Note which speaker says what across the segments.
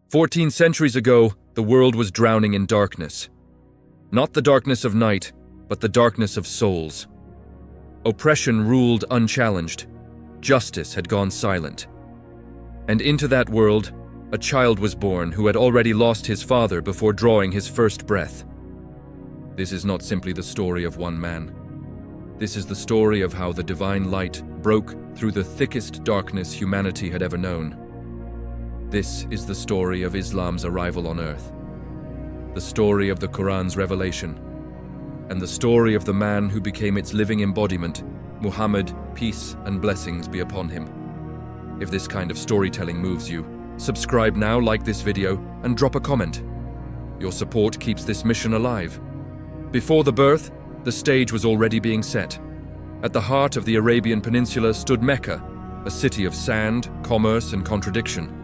Speaker 1: 14 centuries ago, the world was drowning in darkness. Not the darkness of night, but the darkness of souls. Oppression ruled unchallenged. Justice had gone silent. And into that world, a child was born who had already lost his father before drawing his first breath. This is not simply the story of one man. This is the story of how the divine light broke through the thickest darkness humanity had ever known. This is the story of Islam's arrival on earth, the story of the Quran's revelation, and the story of the man who became its living embodiment, Muhammad, peace and blessings be upon him. If this kind of storytelling moves you, subscribe now, like this video, and drop a comment. Your support keeps this mission alive. Before the birth, the stage was already being set. At the heart of the Arabian Peninsula stood Mecca, a city of sand, commerce, and contradiction.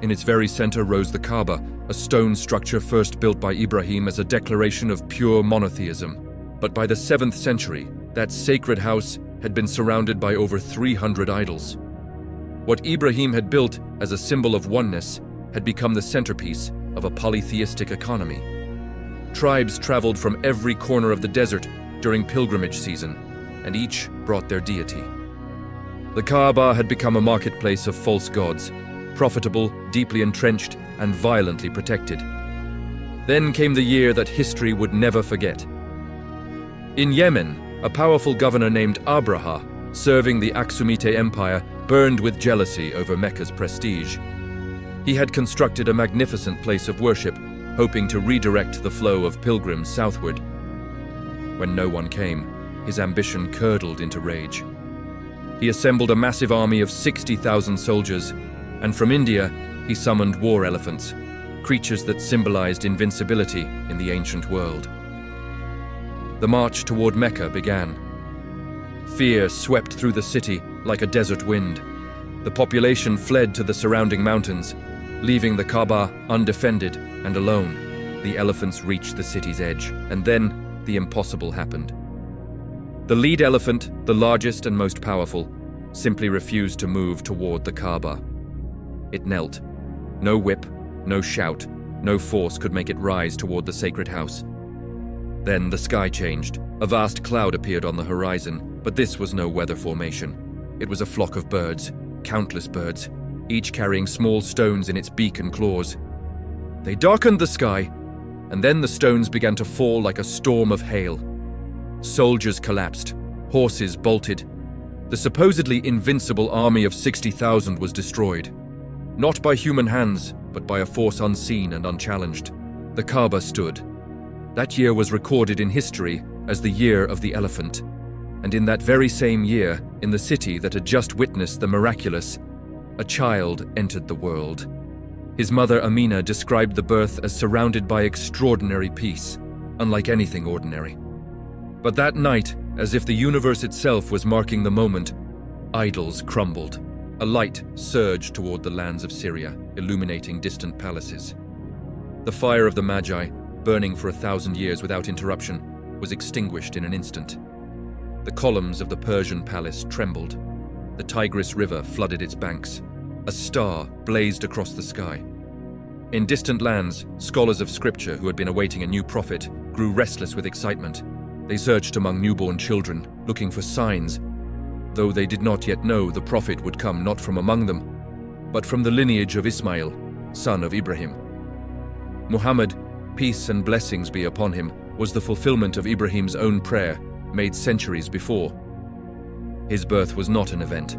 Speaker 1: In its very center rose the Kaaba, a stone structure first built by Ibrahim as a declaration of pure monotheism. But by the 7th century, that sacred house had been surrounded by over 300 idols. What Ibrahim had built as a symbol of oneness had become the centerpiece of a polytheistic economy. Tribes traveled from every corner of the desert during pilgrimage season, and each brought their deity. The Kaaba had become a marketplace of false gods, profitable, deeply entrenched, and violently protected. Then came the year that history would never forget. In Yemen, a powerful governor named Abraha, serving the Aksumite Empire, burned with jealousy over Mecca's prestige. He had constructed a magnificent place of worship, hoping to redirect the flow of pilgrims southward. When no one came, his ambition curdled into rage. He assembled a massive army of 60,000 soldiers, and from India, he summoned war elephants, creatures that symbolized invincibility in the ancient world. The march toward Mecca began. Fear swept through the city like a desert wind. The population fled to the surrounding mountains, leaving the Kaaba undefended and alone. The elephants reached the city's edge, and then the impossible happened. The lead elephant, the largest and most powerful, simply refused to move toward the Kaaba. It knelt. No whip, no shout, no force could make it rise toward the sacred house. Then the sky changed. A vast cloud appeared on the horizon, but this was no weather formation. It was a flock of birds, countless birds, each carrying small stones in its beak and claws. They darkened the sky, and then the stones began to fall like a storm of hail. Soldiers collapsed, horses bolted. The supposedly invincible army of 60,000 was destroyed. Not by human hands, but by a force unseen and unchallenged. The Kaaba stood. That year was recorded in history as the Year of the Elephant. And in that very same year, in the city that had just witnessed the miraculous, a child entered the world. His mother Amina described the birth as surrounded by extraordinary peace, unlike anything ordinary. But that night, as if the universe itself was marking the moment, idols crumbled. A light surged toward the lands of Syria, illuminating distant palaces. The fire of the Magi, burning for 1,000 years without interruption, was extinguished in an instant. The columns of the Persian palace trembled. The Tigris River flooded its banks. A star blazed across the sky. In distant lands, scholars of scripture who had been awaiting a new prophet grew restless with excitement. They searched among newborn children, looking for signs, though they did not yet know the prophet would come not from among them, but from the lineage of Ismail, son of Ibrahim. Muhammad, peace and blessings be upon him, was the fulfillment of Ibrahim's own prayer, made centuries before. His birth was not an event.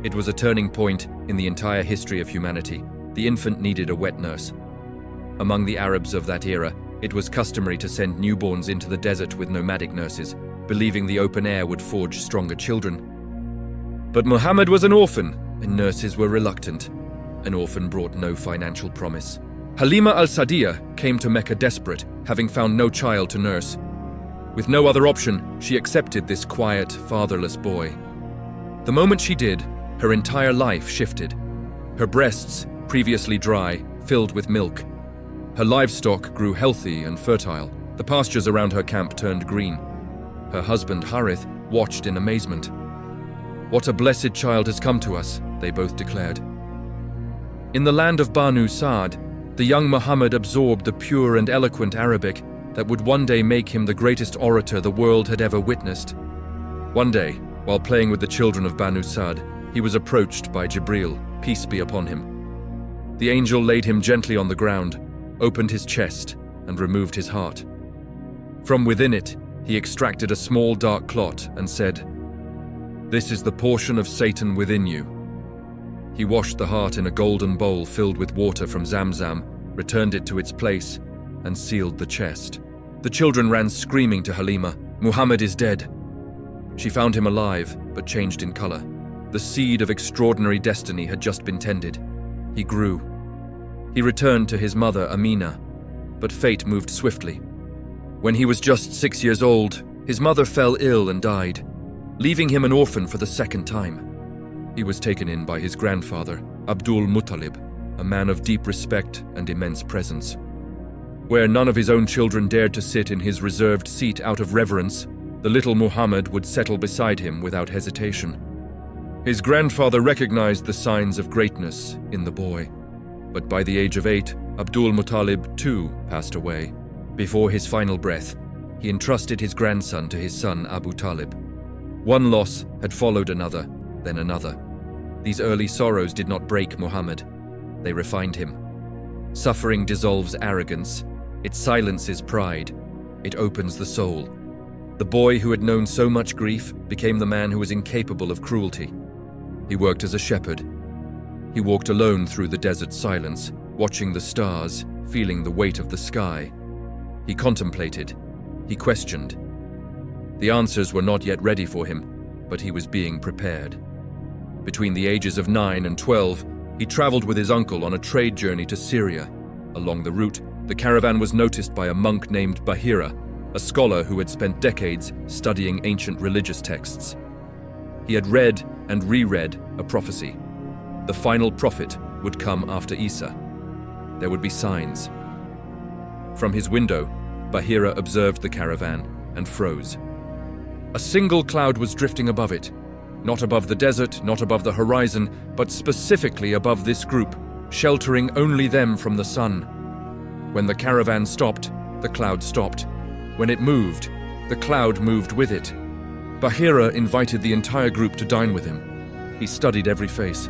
Speaker 1: It was a turning point in the entire history of humanity. The infant needed a wet nurse. Among the Arabs of that era, it was customary to send newborns into the desert with nomadic nurses, believing the open air would forge stronger children. But Muhammad was an orphan, and nurses were reluctant. An orphan brought no financial promise. Halima al-Sa'diyah came to Mecca desperate, having found no child to nurse. With no other option, she accepted this quiet, fatherless boy. The moment she did, her entire life shifted. Her breasts, previously dry, filled with milk. Her livestock grew healthy and fertile. The pastures around her camp turned green. Her husband, Harith, watched in amazement. "What a blessed child has come to us," they both declared. In the land of Banu Sa'd, the young Muhammad absorbed the pure and eloquent Arabic that would one day make him the greatest orator the world had ever witnessed. One day, while playing with the children of Banu Sa'd, he was approached by Jibril, peace be upon him. The angel laid him gently on the ground, opened his chest, and removed his heart. From within it, he extracted a small dark clot and said, "This is the portion of Satan within you." He washed the heart in a golden bowl filled with water from Zamzam, returned it to its place, and sealed the chest. The children ran screaming to Halima, "Muhammad is dead." She found him alive, but changed in color. The seed of extraordinary destiny had just been tended. He grew. He returned to his mother, Amina, but fate moved swiftly. When he was just 6 years old, his mother fell ill and died, leaving him an orphan for the second time. He was taken in by his grandfather, Abdul Muttalib, a man of deep respect and immense presence. Where none of his own children dared to sit in his reserved seat out of reverence, the little Muhammad would settle beside him without hesitation. His grandfather recognized the signs of greatness in the boy, but by the age of 8, Abdul Muttalib too passed away. Before his final breath, he entrusted his grandson to his son Abu Talib. One loss had followed another, then another. These early sorrows did not break Muhammad. They refined him. Suffering dissolves arrogance. It silences pride. It opens the soul. The boy who had known so much grief became the man who was incapable of cruelty. He worked as a shepherd. He walked alone through the desert silence, watching the stars, feeling the weight of the sky. He contemplated. He questioned. The answers were not yet ready for him, but he was being prepared. Between the ages of 9 and 12, he traveled with his uncle on a trade journey to Syria. Along the route, the caravan was noticed by a monk named Bahira, a scholar who had spent decades studying ancient religious texts. He had read and reread a prophecy. The final prophet would come after Isa. There would be signs. From his window, Bahira observed the caravan and froze. A single cloud was drifting above it, not above the desert, not above the horizon, but specifically above this group, sheltering only them from the sun. When the caravan stopped, the cloud stopped. When it moved, the cloud moved with it. Bahira invited the entire group to dine with him. He studied every face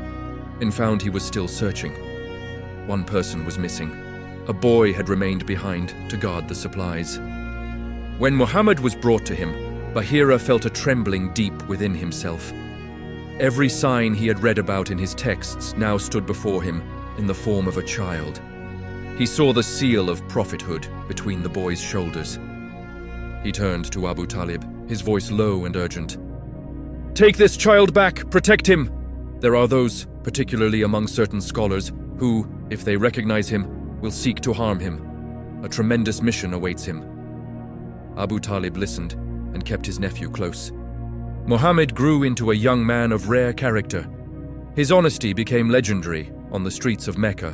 Speaker 1: and found he was still searching. One person was missing. A boy had remained behind to guard the supplies. When Muhammad was brought to him, Bahira felt a trembling deep within himself. Every sign he had read about in his texts now stood before him in the form of a child. He saw the seal of prophethood between the boy's shoulders. He turned to Abu Talib, his voice low and urgent. "Take this child back, protect him! There are those, particularly among certain scholars, who, if they recognize him, will seek to harm him. A tremendous mission awaits him." Abu Talib listened and kept his nephew close. Muhammad grew into a young man of rare character. His honesty became legendary on the streets of Mecca.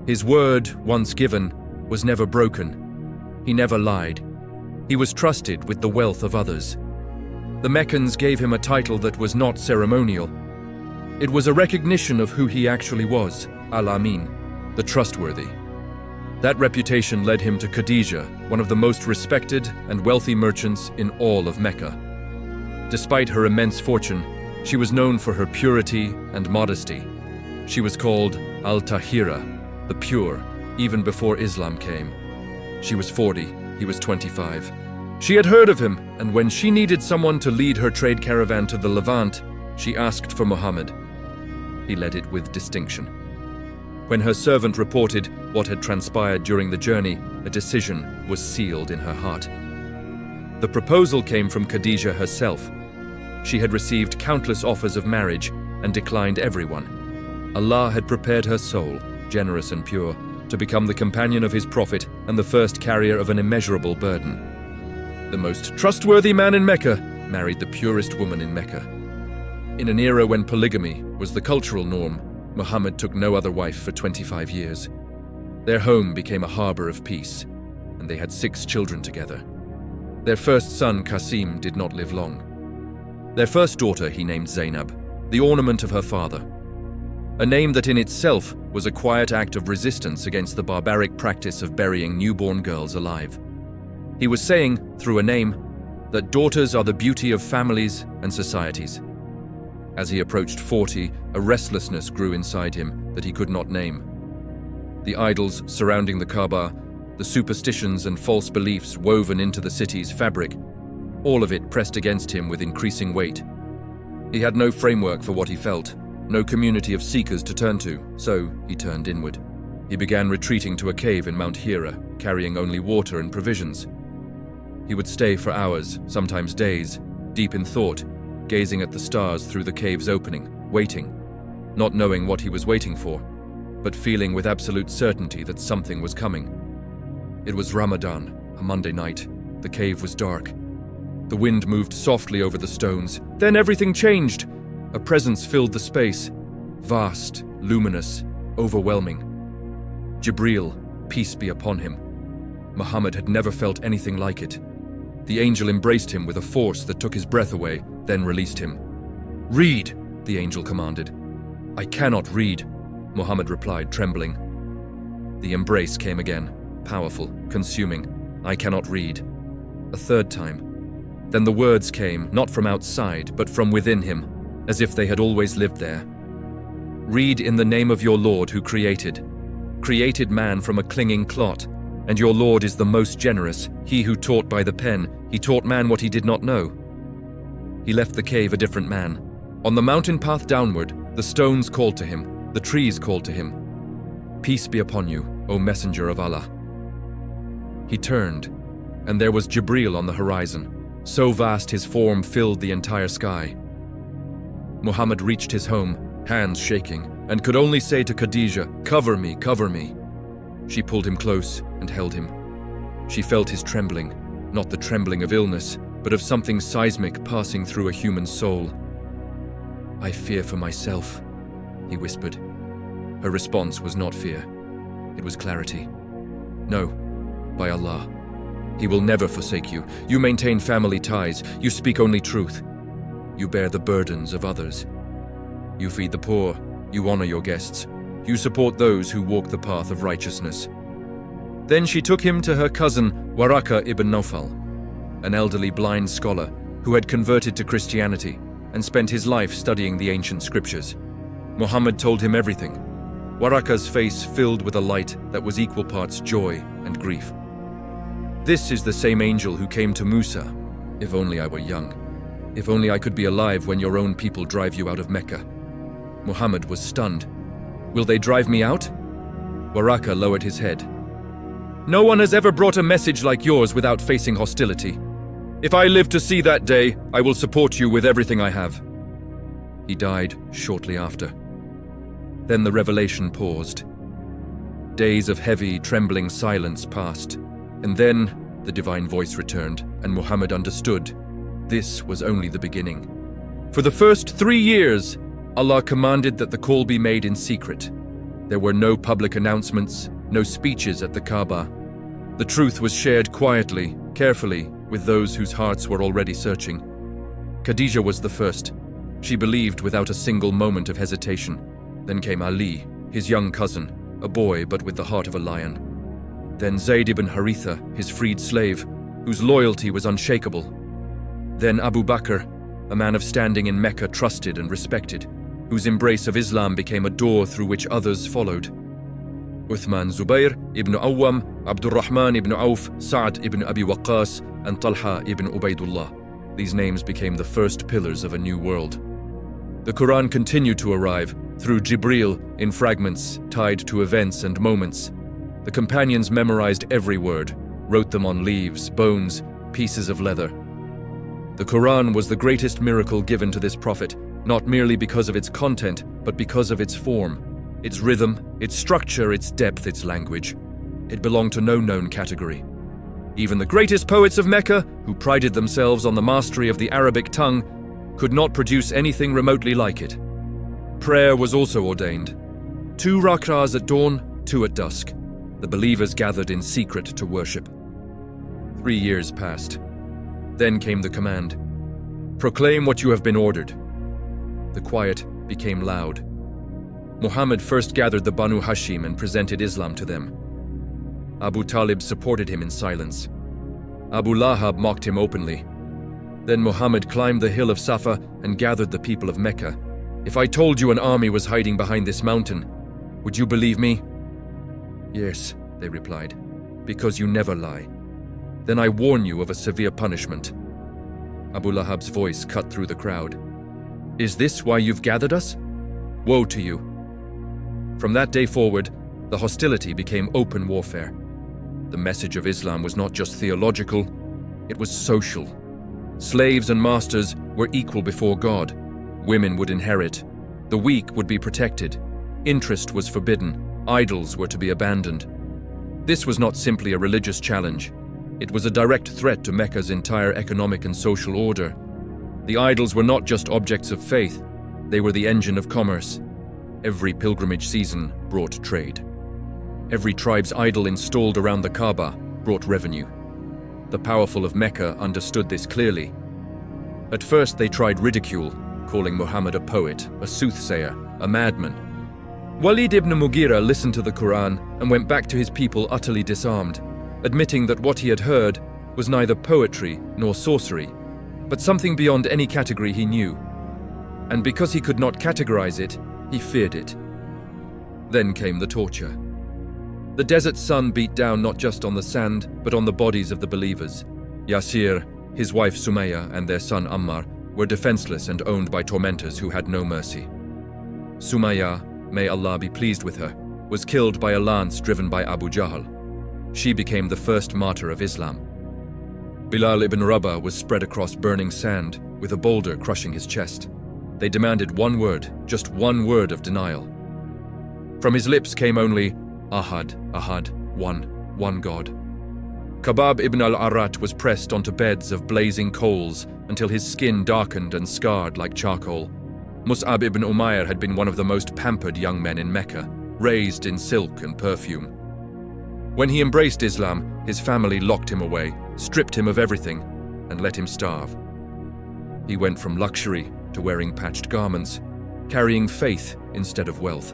Speaker 1: His word, once given, was never broken. He never lied. He was trusted with the wealth of others. The Meccans gave him a title that was not ceremonial. It was a recognition of who he actually was, Al-Amin, the trustworthy. That reputation led him to Khadija, one of the most respected and wealthy merchants in all of Mecca. Despite her immense fortune, she was known for her purity and modesty. She was called Al-Tahira, the pure, even before Islam came. She was 40, he was 25. She had heard of him, and when she needed someone to lead her trade caravan to the Levant, she asked for Muhammad. He led it with distinction. When her servant reported what had transpired during the journey, a decision was sealed in her heart. The proposal came from Khadija herself. She had received countless offers of marriage and declined everyone. Allah had prepared her soul, generous and pure, to become the companion of his prophet and the first carrier of an immeasurable burden. The most trustworthy man in Mecca married the purest woman in Mecca. In an era when polygamy was the cultural norm, Muhammad took no other wife for 25 years. Their home became a harbor of peace, and they had 6 children together. Their first son, Qasim, did not live long. Their first daughter he named Zainab, the ornament of her father. a name that in itself was a quiet act of resistance against the barbaric practice of burying newborn girls alive. He was saying, through a name, that daughters are the beauty of families and societies. As he approached 40, a restlessness grew inside him that he could not name. The idols surrounding the Kaaba, the superstitions and false beliefs woven into the city's fabric, all of it pressed against him with increasing weight. He had no framework for what he felt, no community of seekers to turn to, so he turned inward. He began retreating to a cave in Mount Hijra, carrying only water and provisions. He would stay for hours, sometimes days, deep in thought, gazing at the stars through the cave's opening, waiting, not knowing what he was waiting for, but feeling with absolute certainty that something was coming. It was Ramadan, a Monday night. The cave was dark. The wind moved softly over the stones. Then everything changed. A presence filled the space, vast, luminous, overwhelming. Jibreel, peace be upon him. Muhammad had never felt anything like it. The angel embraced him with a force that took his breath away, then released him. "Read," the angel commanded. "I cannot read," Muhammad replied, trembling. The embrace came again, powerful, consuming. "I cannot read." A third time. Then the words came, not from outside, but from within him, as if they had always lived there. "Read in the name of your Lord who created man from a clinging clot. And your Lord is the most generous, he who taught by the pen, he taught man what he did not know." He left the cave a different man. On the mountain path downward, the stones called to him, the trees called to him. "Peace be upon you, O messenger of Allah." He turned, and there was Jibreel on the horizon, so vast his form filled the entire sky. Muhammad reached his home, hands shaking, and could only say to Khadija, "Cover me, cover me." She pulled him close and held him. She felt his trembling, not the trembling of illness, but of something seismic passing through a human soul. "I fear for myself," he whispered. Her response was not fear. It was clarity. "No, by Allah. He will never forsake you. You maintain family ties. You speak only truth. You bear the burdens of others. You feed the poor. You honor your guests. You support those who walk the path of righteousness." Then she took him to her cousin, Waraka ibn Nawfal, an elderly blind scholar who had converted to Christianity and spent his life studying the ancient scriptures. Muhammad told him everything. Waraka's face filled with a light that was equal parts joy and grief. "This is the same angel who came to Musa. If only I were young. If only I could be alive when your own people drive you out of Mecca." Muhammad was stunned. "Will they drive me out?" Waraka lowered his head. "No one has ever brought a message like yours without facing hostility. If I live to see that day, I will support you with everything I have." He died shortly after. Then the revelation paused. Days of heavy, trembling silence passed, and then the divine voice returned, and Muhammad understood this was only the beginning. For the first 3 years, Allah commanded that the call be made in secret. There were no public announcements, no speeches at the Kaaba. The truth was shared quietly, carefully, with those whose hearts were already searching. Khadija was the first. She believed without a single moment of hesitation. Then came Ali, his young cousin, a boy but with the heart of a lion. Then Zayd ibn Haritha, his freed slave, whose loyalty was unshakable. Then Abu Bakr, a man of standing in Mecca trusted and respected, whose embrace of Islam became a door through which others followed. Uthman Zubair ibn Awwam, Abdurrahman ibn Auf, Sa'd ibn Abi Waqqas, and Talha ibn Ubaidullah. These names became the first pillars of a new world. The Quran continued to arrive, through Jibreel, in fragments tied to events and moments. The companions memorized every word, wrote them on leaves, bones, pieces of leather. The Quran was the greatest miracle given to this prophet, not merely because of its content, but because of its form, its rhythm, its structure, its depth, its language. It belonged to no known category. Even the greatest poets of Mecca, who prided themselves on the mastery of the Arabic tongue, could not produce anything remotely like it. Prayer was also ordained. 2 rak'ahs at dawn, 2 at dusk. The believers gathered in secret to worship. 3 years passed. Then came the command, "Proclaim what you have been ordered." The quiet became loud. Muhammad first gathered the Banu Hashim and presented Islam to them. Abu Talib supported him in silence. Abu Lahab mocked him openly. Then Muhammad climbed the hill of Safa and gathered the people of Mecca. "If I told you an army was hiding behind this mountain, would you believe me?" "Yes," they replied, "because you never lie. Then I warn you of a severe punishment." Abu Lahab's voice cut through the crowd. "Is this why you've gathered us? Woe to you." From that day forward, the hostility became open warfare. The message of Islam was not just theological, it was social. Slaves and masters were equal before God. Women would inherit. The weak would be protected. Interest was forbidden. Idols were to be abandoned. This was not simply a religious challenge. It was a direct threat to Mecca's entire economic and social order. The idols were not just objects of faith, they were the engine of commerce. Every pilgrimage season brought trade. Every tribe's idol installed around the Kaaba brought revenue. The powerful of Mecca understood this clearly. At first they tried ridicule, calling Muhammad a poet, a soothsayer, a madman. Walid ibn Mughira listened to the Quran and went back to his people utterly disarmed, admitting that what he had heard was neither poetry nor sorcery, but something beyond any category he knew. And because he could not categorize it, he feared it. Then came the torture. The desert sun beat down not just on the sand, but on the bodies of the believers. Yasir, his wife Sumayya, and their son Ammar were defenseless and owned by tormentors who had no mercy. Sumayya, may Allah be pleased with her, was killed by a lance driven by Abu Jahl. She became the first martyr of Islam. Bilal ibn Rabah was spread across burning sand, with a boulder crushing his chest. They demanded one word, just one word of denial. From his lips came only, Ahad, Ahad, one God. Khabbab ibn al-Arat was pressed onto beds of blazing coals until his skin darkened and scarred like charcoal. Mus'ab ibn Umayr had been one of the most pampered young men in Mecca, raised in silk and perfume. When he embraced Islam, his family locked him away, stripped him of everything, and let him starve. He went from luxury to wearing patched garments, carrying faith instead of wealth.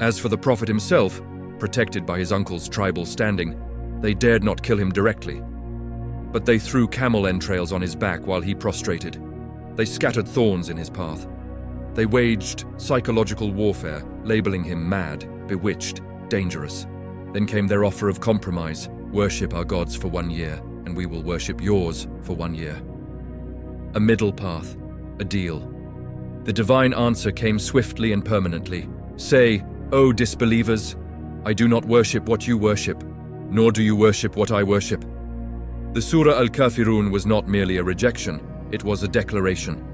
Speaker 1: As for the Prophet himself, protected by his uncle's tribal standing, they dared not kill him directly. But they threw camel entrails on his back while he prostrated. They scattered thorns in his path. They waged psychological warfare, labeling him mad, bewitched, dangerous. Then came their offer of compromise: worship our gods for 1 year, and we will worship yours for 1 year. A middle path, a deal. The divine answer came swiftly and permanently. Say, O disbelievers, I do not worship what you worship, nor do you worship what I worship. The Surah Al-Kafirun was not merely a rejection, it was a declaration.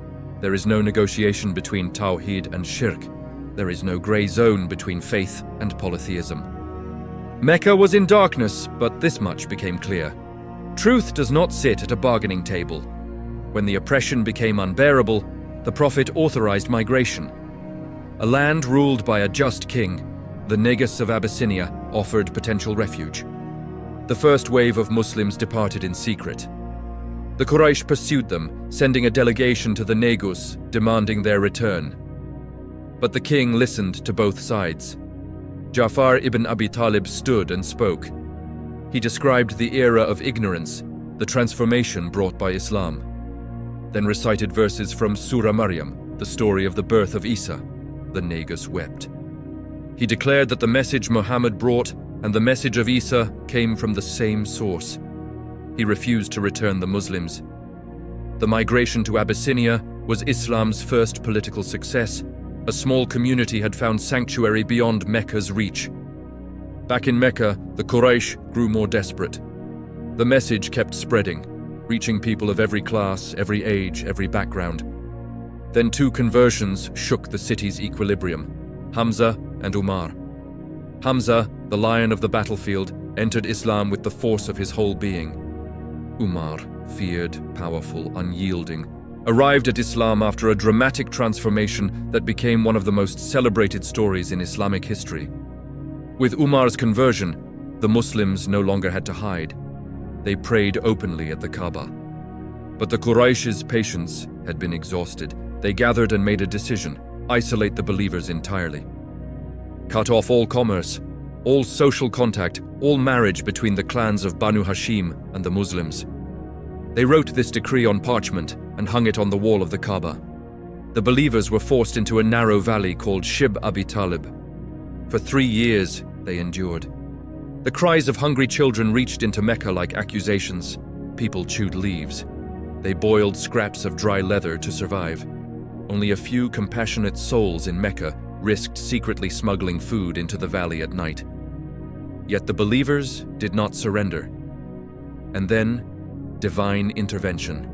Speaker 1: There is no negotiation between Tawheed and Shirk. There is no grey zone between faith and polytheism. Mecca was in darkness, but this much became clear. Truth does not sit at a bargaining table. When the oppression became unbearable, the Prophet authorized migration. A land ruled by a just king, the Negus of Abyssinia, offered potential refuge. The first wave of Muslims departed in secret. The Quraysh pursued them, sending a delegation to the Negus, demanding their return. But the king listened to both sides. Ja'far ibn Abi Talib stood and spoke. He described the era of ignorance, the transformation brought by Islam. Then recited verses from Surah Maryam, the story of the birth of Isa. The Negus wept. He declared that the message Muhammad brought and the message of Isa came from the same source. He refused to return the Muslims. The migration to Abyssinia was Islam's first political success. A small community had found sanctuary beyond Mecca's reach. Back in Mecca, the Quraysh grew more desperate. The message kept spreading, reaching people of every class, every age, every background. Then 2 conversions shook the city's equilibrium: Hamza and Umar. Hamza, the lion of the battlefield, entered Islam with the force of his whole being. Umar, feared, powerful, unyielding, arrived at Islam after a dramatic transformation that became one of the most celebrated stories in Islamic history. With Umar's conversion, the Muslims no longer had to hide. They prayed openly at the Kaaba. But the Quraysh's patience had been exhausted. They gathered and made a decision: isolate the believers entirely. cut off all commerce, all social contact, all marriage between the clans of Banu Hashim and the Muslims. They wrote this decree on parchment and hung it on the wall of the Kaaba. The believers were forced into a narrow valley called Shib Abi Talib. For 3 years, they endured. The cries of hungry children reached into Mecca like accusations. People chewed leaves. They boiled scraps of dry leather to survive. Only a few compassionate souls in Mecca risked secretly smuggling food into the valley at night. Yet the believers did not surrender. And then, divine intervention.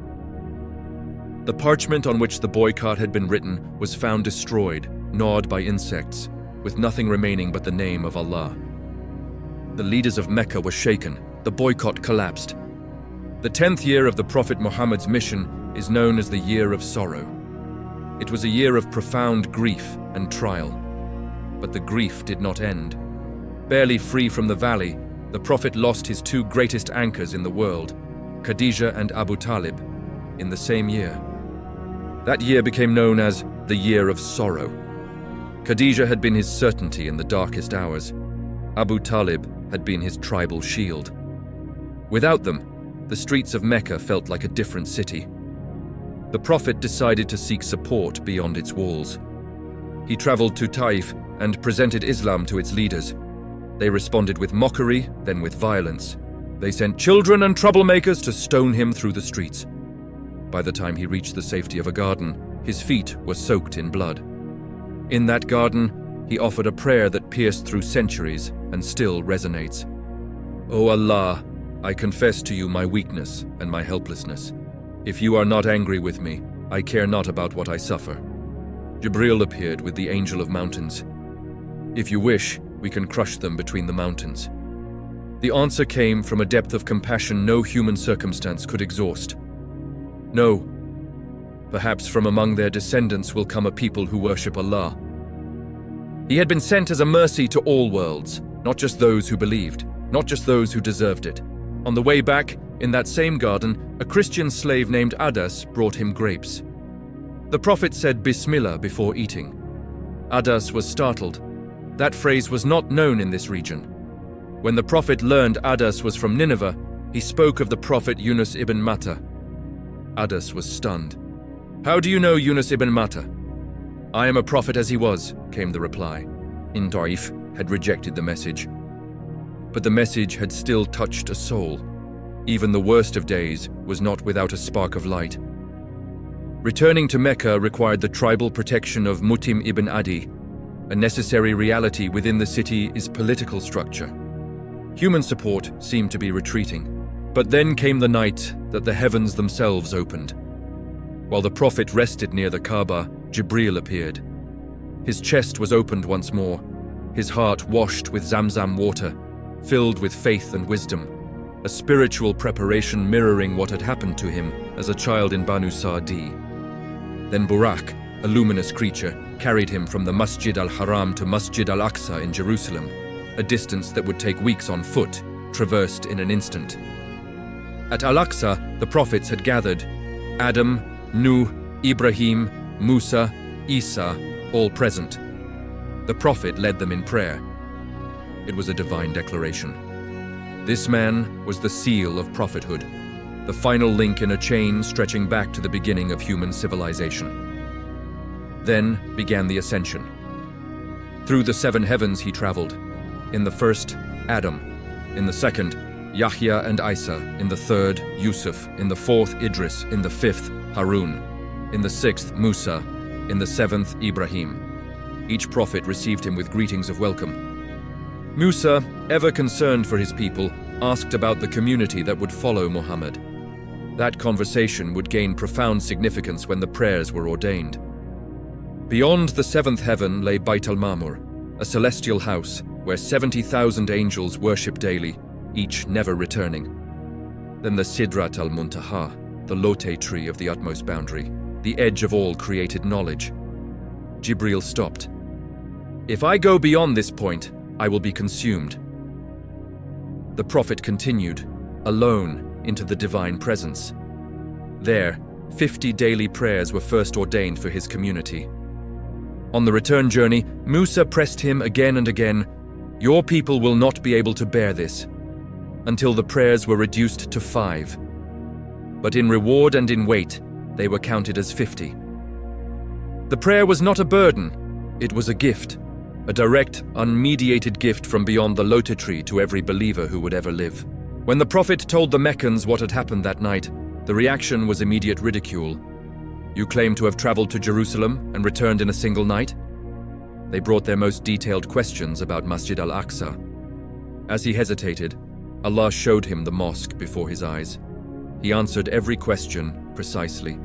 Speaker 1: The parchment on which the boycott had been written was found destroyed, gnawed by insects, with nothing remaining but the name of Allah. The leaders of Mecca were shaken. The boycott collapsed. The 10th year of the Prophet Muhammad's mission is known as the Year of Sorrow. It was a year of profound grief and trial. But the grief did not end. Barely free from the valley, the Prophet lost his 2 greatest anchors in the world, Khadija and Abu Talib, in the same year. That year became known as the Year of Sorrow. Khadija had been his certainty in the darkest hours. Abu Talib had been his tribal shield. Without them, the streets of Mecca felt like a different city. The Prophet decided to seek support beyond its walls. He traveled to Taif and presented Islam to its leaders. They responded with mockery, then with violence. They sent children and troublemakers to stone him through the streets. By the time he reached the safety of a garden, his feet were soaked in blood. In that garden, he offered a prayer that pierced through centuries and still resonates. "O Allah, I confess to you my weakness and my helplessness. If you are not angry with me, I care not about what I suffer." Jibril appeared with the Angel of Mountains. "If you wish, we can crush them between the mountains." The answer came from a depth of compassion no human circumstance could exhaust. "No. Perhaps from among their descendants will come a people who worship Allah." He had been sent as a mercy to all worlds, not just those who believed, not just those who deserved it. On the way back, in that same garden, a Christian slave named Adas brought him grapes. The Prophet said Bismillah before eating. Adas was startled. That phrase was not known in this region. When the Prophet learned Adas was from Nineveh, he spoke of the Prophet Yunus ibn Matta. Adas was stunned. "How do you know Yunus ibn Matta?" "I am a prophet as he was," came the reply. In Taif had rejected the message. But the message had still touched a soul. Even the worst of days was not without a spark of light. Returning to Mecca required the tribal protection of Mutim ibn Adi. A necessary reality within the city is political structure. Human support seemed to be retreating. But then came the night that the heavens themselves opened. While the Prophet rested near the Kaaba, Jibril appeared. His chest was opened once more, his heart washed with Zamzam water, filled with faith and wisdom, a spiritual preparation mirroring what had happened to him as a child in Banu Sa'di. Then Burak, a luminous creature, carried him from the Masjid al-Haram to Masjid al-Aqsa in Jerusalem, a distance that would take weeks on foot, traversed in an instant. At Al-Aqsa, the prophets had gathered, Adam, Nuh, Ibrahim, Musa, Isa, all present. The Prophet led them in prayer. It was a divine declaration. This man was the seal of prophethood, the final link in a chain stretching back to the beginning of human civilization. Then began the ascension. Through the 7 heavens he traveled. In the first, Adam. In the second, Yahya and Isa. In the third, Yusuf. In the fourth, Idris. In the fifth, Harun. In the sixth, Musa. In the seventh, Ibrahim. Each prophet received him with greetings of welcome. Musa, ever concerned for his people, asked about the community that would follow Muhammad. That conversation would gain profound significance when the prayers were ordained. Beyond the 7th heaven lay Bayt al-Ma'mur, a celestial house where 70,000 angels worship daily, each never returning. Then the Sidrat al-Muntaha, the Lote tree of the utmost boundary, the edge of all created knowledge. Jibril stopped. "If I go beyond this point, I will be consumed." The Prophet continued, alone, into the divine presence. There, 50 daily prayers were first ordained for his community. On the return journey, Musa pressed him again and again, "Your people will not be able to bear this," until the prayers were reduced to 5. But in reward and in weight, they were counted as 50. The prayer was not a burden, it was a gift, a direct, unmediated gift from beyond the lotus tree to every believer who would ever live. When the Prophet told the Meccans what had happened that night, the reaction was immediate ridicule. "You claim to have traveled to Jerusalem and returned in a single night?" They brought their most detailed questions about Masjid al-Aqsa. As he hesitated, Allah showed him the mosque before his eyes. He answered every question precisely.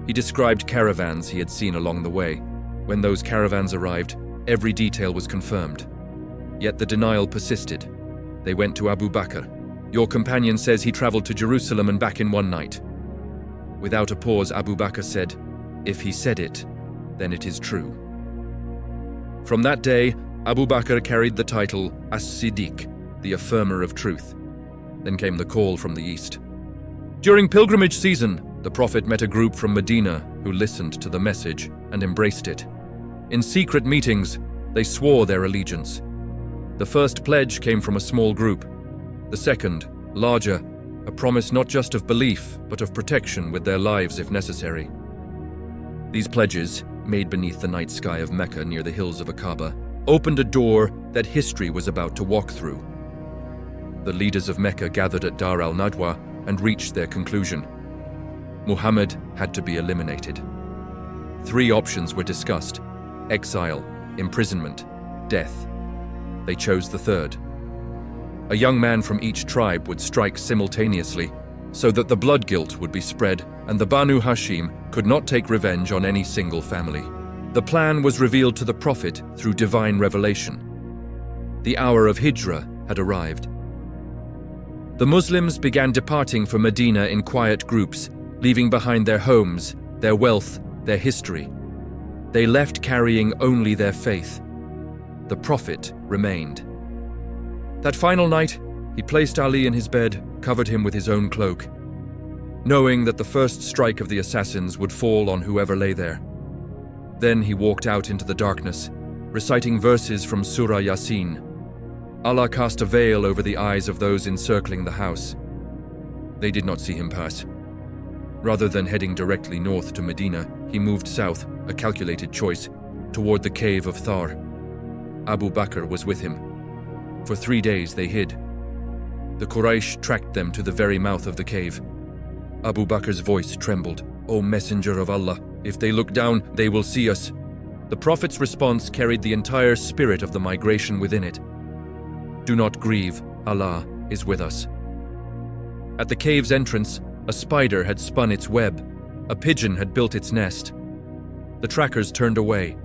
Speaker 1: He described caravans he had seen along the way. When those caravans arrived, every detail was confirmed. Yet the denial persisted. They went to Abu Bakr. "Your companion says he traveled to Jerusalem and back in one night." Without a pause, Abu Bakr said, "If he said it, then it is true." From that day, Abu Bakr carried the title As-Siddiq, the affirmer of truth. Then came the call from the east. During pilgrimage season, the Prophet met a group from Medina who listened to the message and embraced it. In secret meetings, they swore their allegiance. The first pledge came from a small group. The second, larger, a promise not just of belief, but of protection with their lives if necessary. These pledges, made beneath the night sky of Mecca near the hills of Aqaba, opened a door that history was about to walk through. The leaders of Mecca gathered at Dar al-Nadwa and reached their conclusion. Muhammad had to be eliminated. 3 options were discussed: exile, imprisonment, death. They chose the third. A young man from each tribe would strike simultaneously, so that the blood guilt would be spread and the Banu Hashim could not take revenge on any single family. The plan was revealed to the Prophet through divine revelation. The hour of Hijra had arrived. The Muslims began departing for Medina in quiet groups, leaving behind their homes, their wealth, their history. They left carrying only their faith. The Prophet remained. That final night, he placed Ali in his bed, covered him with his own cloak, knowing that the first strike of the assassins would fall on whoever lay there. Then he walked out into the darkness, reciting verses from Surah Yasin. Allah cast a veil over the eyes of those encircling the house. They did not see him pass. Rather than heading directly north to Medina, he moved south, a calculated choice, toward the cave of Thar. Abu Bakr was with him. For 3 days they hid. The Quraysh tracked them to the very mouth of the cave. Abu Bakr's voice trembled. "O Messenger of Allah, if they look down, they will see us." The Prophet's response carried the entire spirit of the migration within it. "Do not grieve, Allah is with us." At the cave's entrance, a spider had spun its web. A pigeon had built its nest. The trackers turned away.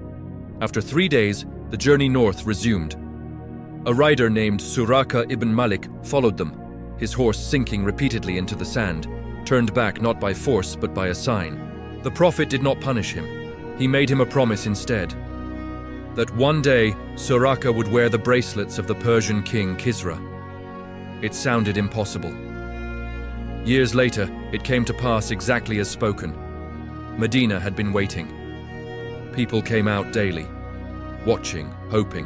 Speaker 1: After 3 days, the journey north resumed. A rider named Suraka ibn Malik followed them, his horse sinking repeatedly into the sand, turned back not by force but by a sign. The Prophet did not punish him. He made him a promise instead, that one day Suraka would wear the bracelets of the Persian king Kisra. It sounded impossible. Years later, it came to pass exactly as spoken. Medina had been waiting. People came out daily, watching, hoping.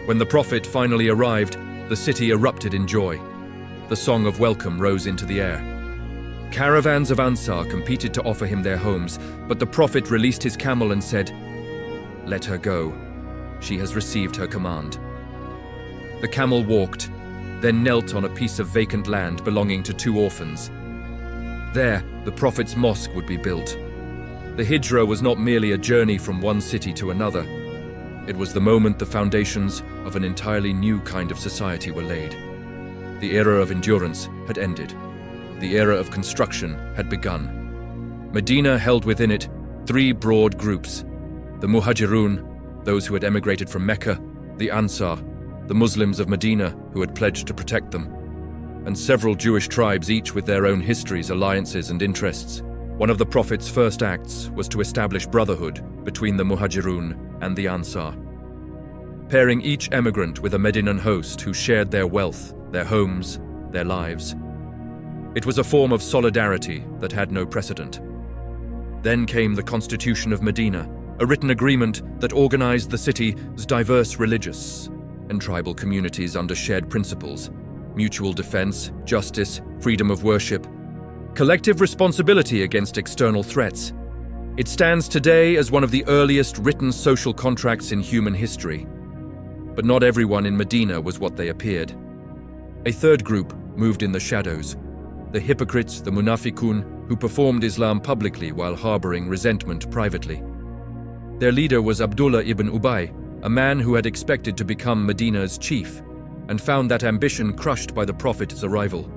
Speaker 1: When the Prophet finally arrived, the city erupted in joy. The song of welcome rose into the air. Caravans of Ansar competed to offer him their homes, but the Prophet released his camel and said, "Let her go. She has received her command." The camel walked, then knelt on a piece of vacant land belonging to 2 orphans. There, the Prophet's mosque would be built. The Hijra was not merely a journey from one city to another. It was the moment the foundations of an entirely new kind of society were laid. The era of endurance had ended. The era of construction had begun. Medina held within it 3 broad groups: the Muhajirun, those who had emigrated from Mecca; the Ansar, the Muslims of Medina who had pledged to protect them; and several Jewish tribes, each with their own histories, alliances, and interests. One of the Prophet's first acts was to establish brotherhood between the Muhajirun and the Ansar, pairing each emigrant with a Medinan host who shared their wealth, their homes, their lives. It was a form of solidarity that had no precedent. Then came the Constitution of Medina, a written agreement that organized the city's diverse religious and tribal communities under shared principles: mutual defense, justice, freedom of worship, collective responsibility against external threats. It stands today as one of the earliest written social contracts in human history. But not everyone in Medina was what they appeared. A third group moved in the shadows: the hypocrites, the munafiqun, who performed Islam publicly while harboring resentment privately. Their leader was Abdullah ibn Ubay, a man who had expected to become Medina's chief, and found that ambition crushed by the Prophet's arrival.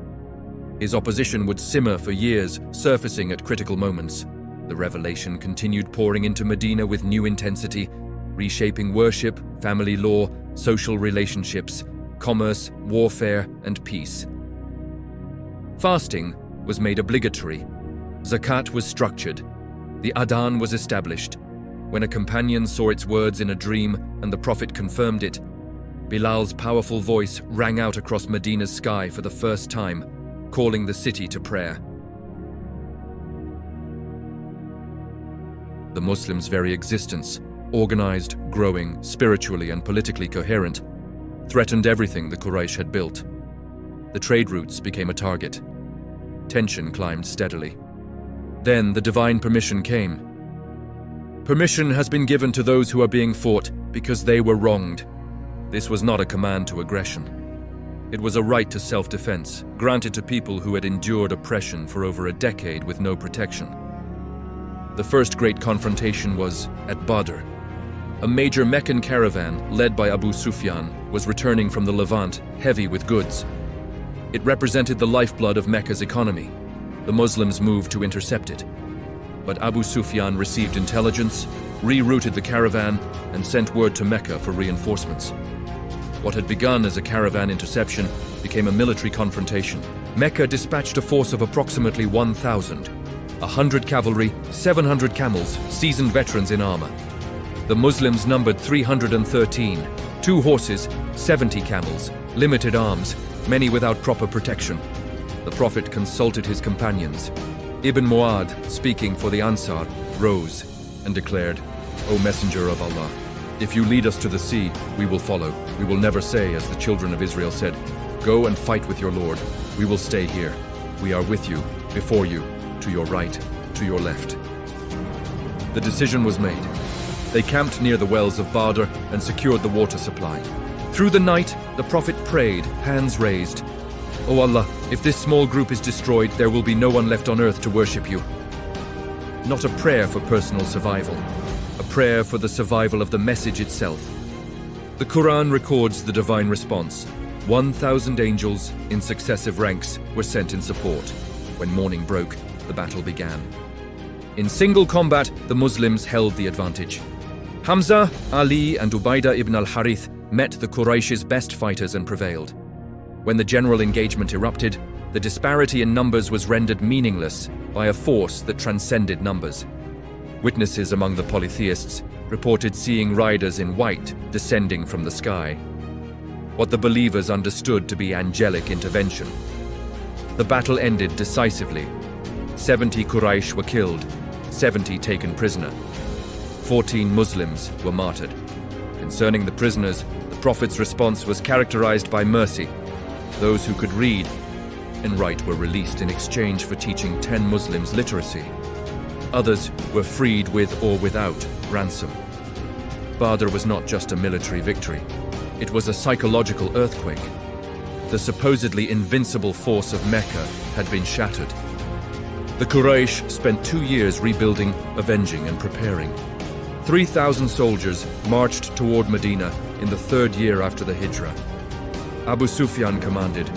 Speaker 1: His opposition would simmer for years, surfacing at critical moments. The revelation continued pouring into Medina with new intensity, reshaping worship, family law, social relationships, commerce, warfare, and peace. Fasting was made obligatory. Zakat was structured. The adhan was established. When a companion saw its words in a dream and the Prophet confirmed it, Bilal's powerful voice rang out across Medina's sky for the first time, calling the city to prayer. The Muslims' very existence, organized, growing, spiritually and politically coherent, threatened everything the Quraysh had built. The trade routes became a target. Tension climbed steadily. Then the divine permission came. Permission has been given to those who are being fought because they were wronged. This was not a command to aggression. It was a right to self-defense, granted to people who had endured oppression for over a decade with no protection. The first great confrontation was at Badr. A major Meccan caravan, led by Abu Sufyan, was returning from the Levant, heavy with goods. It represented the lifeblood of Mecca's economy. The Muslims moved to intercept it. But Abu Sufyan received intelligence, rerouted the caravan, and sent word to Mecca for reinforcements. What had begun as a caravan interception became a military confrontation. Mecca dispatched a force of approximately 1,000, 100 cavalry, 700 camels, seasoned veterans in armor. The Muslims numbered 313, 2 horses, 70 camels, limited arms, many without proper protection. The Prophet consulted his companions. Ibn Mu'ad, speaking for the Ansar, rose and declared, "O Messenger of Allah, if you lead us to the sea, we will follow. We will never say, as the children of Israel said, 'Go and fight with your Lord.' We will stay here. We are with you, before you, to your right, to your left." The decision was made. They camped near the wells of Badr and secured the water supply. Through the night, the Prophet prayed, hands raised, "O Allah, if this small group is destroyed, there will be no one left on earth to worship you." Not a prayer for personal survival, a prayer for the survival of the message itself. The Quran records the divine response. 1,000 angels in successive ranks were sent in support. When morning broke, the battle began. In single combat, the Muslims held the advantage. Hamza, Ali, and Ubaidah ibn al-Harith met the Quraysh's best fighters and prevailed. When the general engagement erupted, the disparity in numbers was rendered meaningless by a force that transcended numbers. Witnesses among the polytheists reported seeing riders in white descending from the sky, what the believers understood to be angelic intervention. The battle ended decisively. 70 Quraysh were killed, 70 taken prisoner. 14 Muslims were martyred. Concerning the prisoners, the Prophet's response was characterized by mercy. Those who could read and write were released in exchange for teaching 10 Muslims literacy. Others were freed with or without ransom. Badr was not just a military victory. It was a psychological earthquake. The supposedly invincible force of Mecca had been shattered. The Quraysh spent 2 years rebuilding, avenging, and preparing. 3,000 soldiers marched toward Medina in the 3rd year after the Hijra. Abu Sufyan commanded.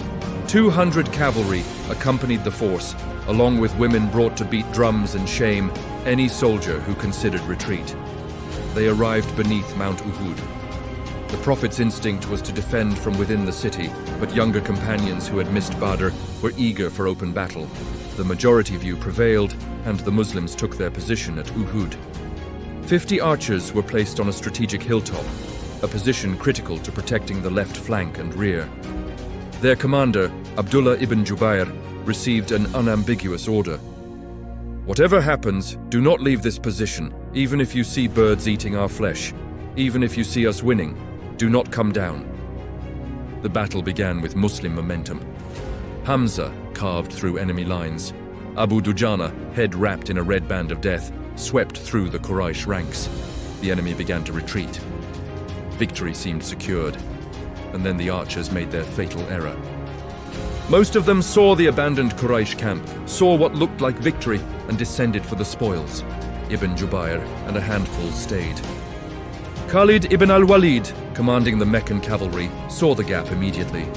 Speaker 1: 200 cavalry accompanied the force, along with women brought to beat drums and shame any soldier who considered retreat. They arrived beneath Mount Uhud. The Prophet's instinct was to defend from within the city, but younger companions who had missed Badr were eager for open battle. The majority view prevailed, and the Muslims took their position at Uhud. 50 archers were placed on a strategic hilltop, a position critical to protecting the left flank and rear. Their commander, Abdullah ibn Jubayr, received an unambiguous order. "Whatever happens, do not leave this position. Even if you see birds eating our flesh, even if you see us winning, do not come down." The battle began with Muslim momentum. Hamza carved through enemy lines. Abu Dujana, head wrapped in a red band of death, swept through the Quraysh ranks. The enemy began to retreat. Victory seemed secured, and then the archers made their fatal error. Most of them saw the abandoned Quraysh camp, saw what looked like victory, and descended for the spoils. Ibn Jubayr and a handful stayed. Khalid ibn al-Walid, commanding the Meccan cavalry, saw the gap immediately.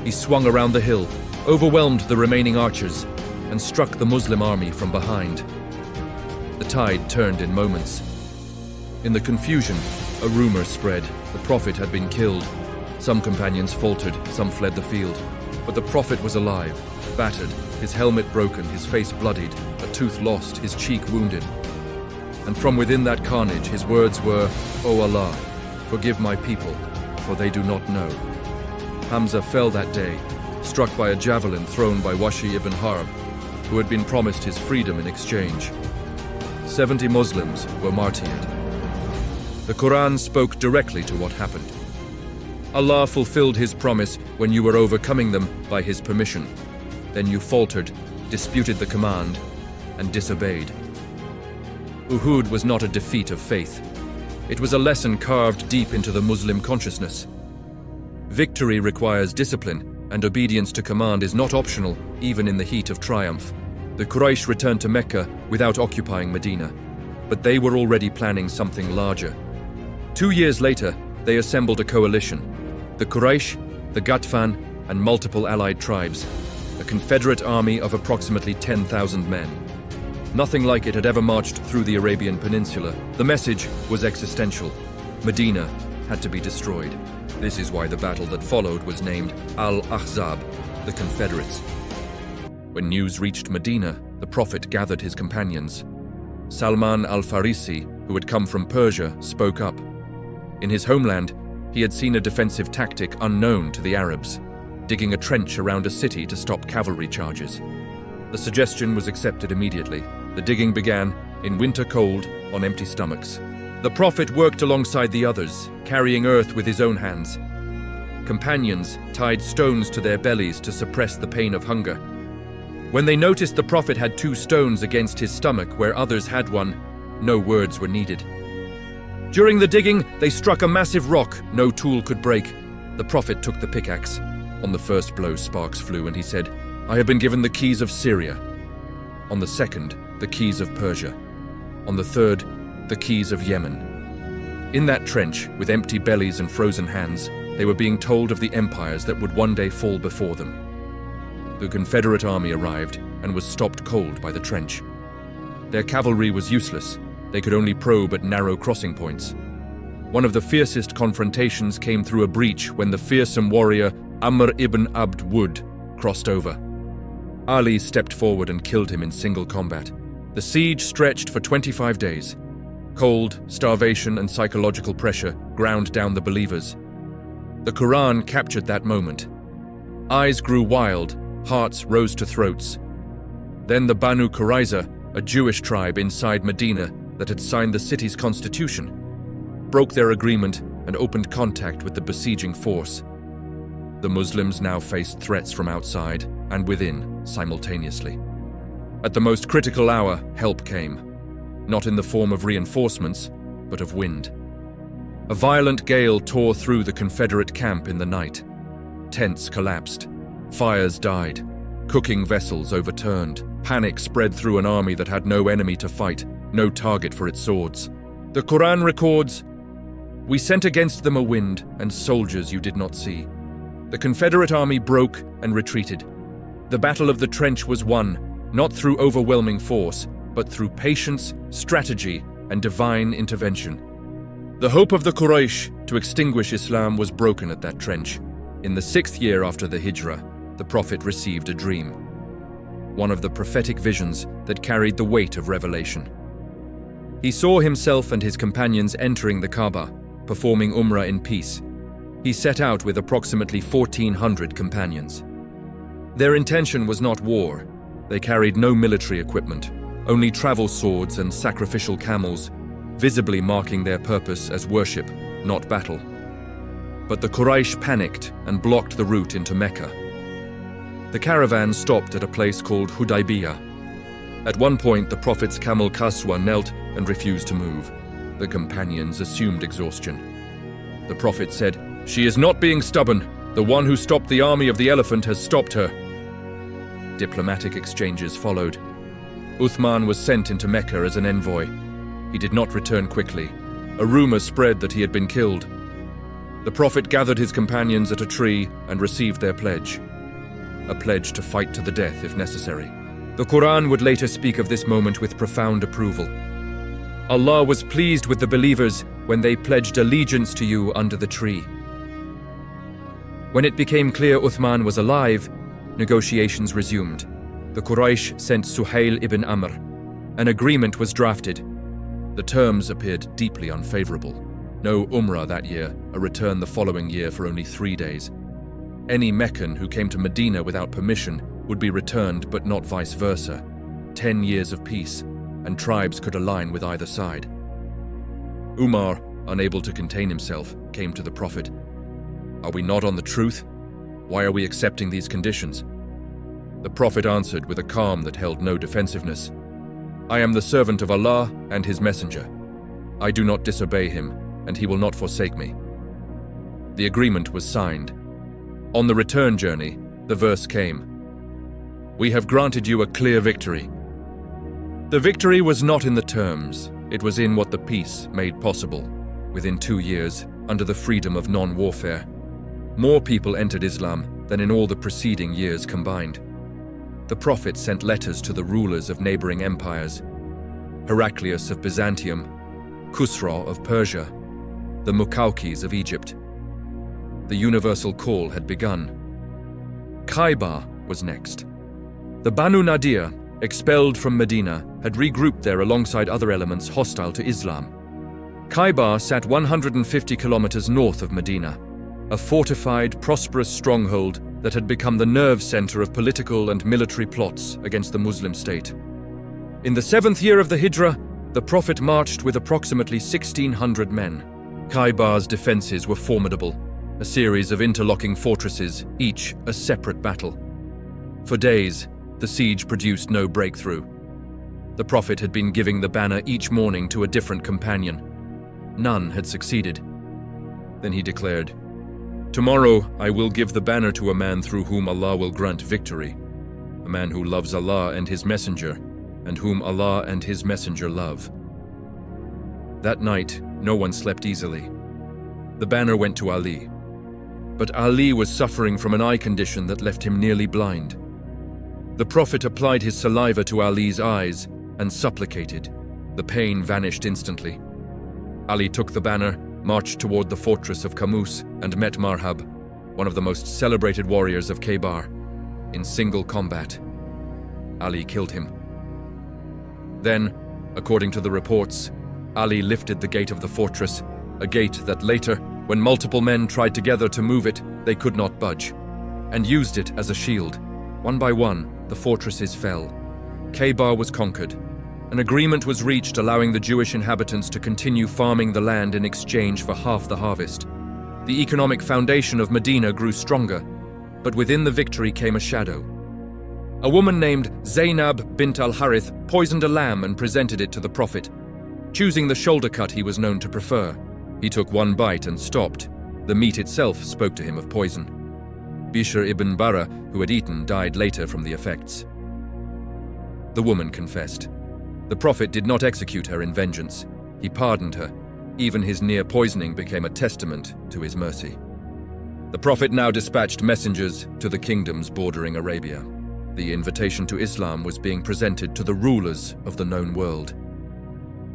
Speaker 1: He swung around the hill, overwhelmed the remaining archers, and struck the Muslim army from behind. The tide turned in moments. In the confusion, a rumor spread. The Prophet had been killed. Some companions faltered, some fled the field. But the Prophet was alive, battered, his helmet broken, his face bloodied, a tooth lost, his cheek wounded. And from within that carnage, his words were, "O Allah, forgive my people, for they do not know." Hamza fell that day, struck by a javelin thrown by Washi ibn Harb, who had been promised his freedom in exchange. 70 Muslims were martyred. The Quran spoke directly to what happened. Allah fulfilled his promise when you were overcoming them by his permission. Then you faltered, disputed the command, and disobeyed. Uhud was not a defeat of faith. It was a lesson carved deep into the Muslim consciousness. Victory requires discipline, and obedience to command is not optional, even in the heat of triumph. The Quraysh returned to Mecca without occupying Medina, but they were already planning something larger. 2 years later, they assembled a coalition. The Quraysh, the Ghatfan, and multiple allied tribes, a confederate army of approximately 10,000 men. Nothing like it had ever marched through the Arabian Peninsula. The message was existential. Medina had to be destroyed. This is why the battle that followed was named Al-Ahzab, the Confederates. When news reached Medina, the Prophet gathered his companions. Salman al-Farisi, who had come from Persia, spoke up. In his homeland, he had seen a defensive tactic unknown to the Arabs, digging a trench around a city to stop cavalry charges. The suggestion was accepted immediately. The digging began, in winter cold, on empty stomachs. The Prophet worked alongside the others, carrying earth with his own hands. Companions tied stones to their bellies to suppress the pain of hunger. When they noticed the Prophet had 2 stones against his stomach where others had one, no words were needed. During the digging, they struck a massive rock no tool could break. The Prophet took the pickaxe. On the first blow, sparks flew, and he said, "I have been given the keys of Syria." On the second, the keys of Persia. On the third, the keys of Yemen. In that trench, with empty bellies and frozen hands, they were being told of the empires that would one day fall before them. The Confederate army arrived and was stopped cold by the trench. Their cavalry was useless. They could only probe at narrow crossing points. One of the fiercest confrontations came through a breach when the fearsome warrior Amr ibn Abd Wud crossed over. Ali stepped forward and killed him in single combat. The siege stretched for 25 days. Cold, starvation, and psychological pressure ground down the believers. The Quran captured that moment. Eyes grew wild, hearts rose to throats. Then the Banu Qurayza, a Jewish tribe inside Medina that had signed the city's constitution, broke their agreement and opened contact with the besieging force. The Muslims now faced threats from outside and within simultaneously. At the most critical hour, help came, not in the form of reinforcements, but of wind. A violent gale tore through the Confederate camp in the night. Tents collapsed, fires died, cooking vessels overturned. Panic spread through an army that had no enemy to fight, no target for its swords. The Quran records, "We sent against them a wind and soldiers you did not see." The Confederate army broke and retreated. The Battle of the Trench was won, not through overwhelming force, but through patience, strategy, and divine intervention. The hope of the Quraysh to extinguish Islam was broken at that trench. In the 6th year after the Hijra, the Prophet received a dream. One of the prophetic visions that carried the weight of revelation. He saw himself and his companions entering the Kaaba, performing Umrah in peace. He set out with approximately 1,400 companions. Their intention was not war. They carried no military equipment, only travel swords and sacrificial camels, visibly marking their purpose as worship, not battle. But the Quraysh panicked and blocked the route into Mecca. The caravan stopped at a place called Hudaibiyah. At one point, the Prophet's camel Qaswa knelt and refused to move. The companions assumed exhaustion. The Prophet said, "She is not being stubborn. The one who stopped the army of the elephant has stopped her." Diplomatic exchanges followed. Uthman was sent into Mecca as an envoy. He did not return quickly. A rumor spread that he had been killed. The Prophet gathered his companions at a tree and received their pledge. A pledge to fight to the death if necessary. The Quran would later speak of this moment with profound approval. Allah was pleased with the believers when they pledged allegiance to you under the tree. When it became clear Uthman was alive, negotiations resumed. The Quraysh sent Suhail ibn Amr. An agreement was drafted. The terms appeared deeply unfavorable. No Umrah that year, a return the following year for only 3 days. Any Meccan who came to Medina without permission would be returned, but not vice versa. 10 years of peace, and tribes could align with either side. Umar, unable to contain himself, came to the Prophet. "Are we not on the truth? Why are we accepting these conditions?" The Prophet answered with a calm that held no defensiveness. "I am the servant of Allah and His messenger. I do not disobey Him, and He will not forsake me." The agreement was signed. On the return journey, the verse came, "We have granted you a clear victory." The victory was not in the terms, it was in what the peace made possible. Within 2 years, under the freedom of non-warfare, more people entered Islam than in all the preceding years combined. The Prophet sent letters to the rulers of neighboring empires, Heraclius of Byzantium, Khusra of Persia, the Muqawqis of Egypt. The universal call had begun. Khaybar was next. The Banu Nadir, expelled from Medina, had regrouped there alongside other elements hostile to Islam. Khaybar sat 150 kilometers north of Medina, a fortified, prosperous stronghold that had become the nerve center of political and military plots against the Muslim state. In the 7th year of the Hijra, the Prophet marched with approximately 1,600 men. Khaybar's defenses were formidable, a series of interlocking fortresses, each a separate battle. For days, the siege produced no breakthrough. The Prophet had been giving the banner each morning to a different companion. None had succeeded. Then he declared, "Tomorrow I will give the banner to a man through whom Allah will grant victory, a man who loves Allah and His messenger, and whom Allah and His messenger love." That night, no one slept easily. The banner went to Ali. But Ali was suffering from an eye condition that left him nearly blind. The Prophet applied his saliva to Ali's eyes and supplicated. The pain vanished instantly. Ali took the banner, marched toward the fortress of Qamus, and met Marhab, one of the most celebrated warriors of Khaybar, in single combat. Ali killed him. Then, according to the reports, Ali lifted the gate of the fortress, a gate that later, when multiple men tried together to move it, they could not budge, and used it as a shield. One by one, the fortresses fell. Khaybar was conquered. An agreement was reached allowing the Jewish inhabitants to continue farming the land in exchange for half the harvest. The economic foundation of Medina grew stronger, but within the victory came a shadow. A woman named Zainab bint al-Harith poisoned a lamb and presented it to the Prophet, choosing the shoulder cut he was known to prefer. He took one bite and stopped. The meat itself spoke to him of poison. Bishr ibn Bara, who had eaten, died later from the effects. The woman confessed. The Prophet did not execute her in vengeance. He pardoned her. Even his near poisoning became a testament to his mercy. The Prophet now dispatched messengers to the kingdoms bordering Arabia. The invitation to Islam was being presented to the rulers of the known world.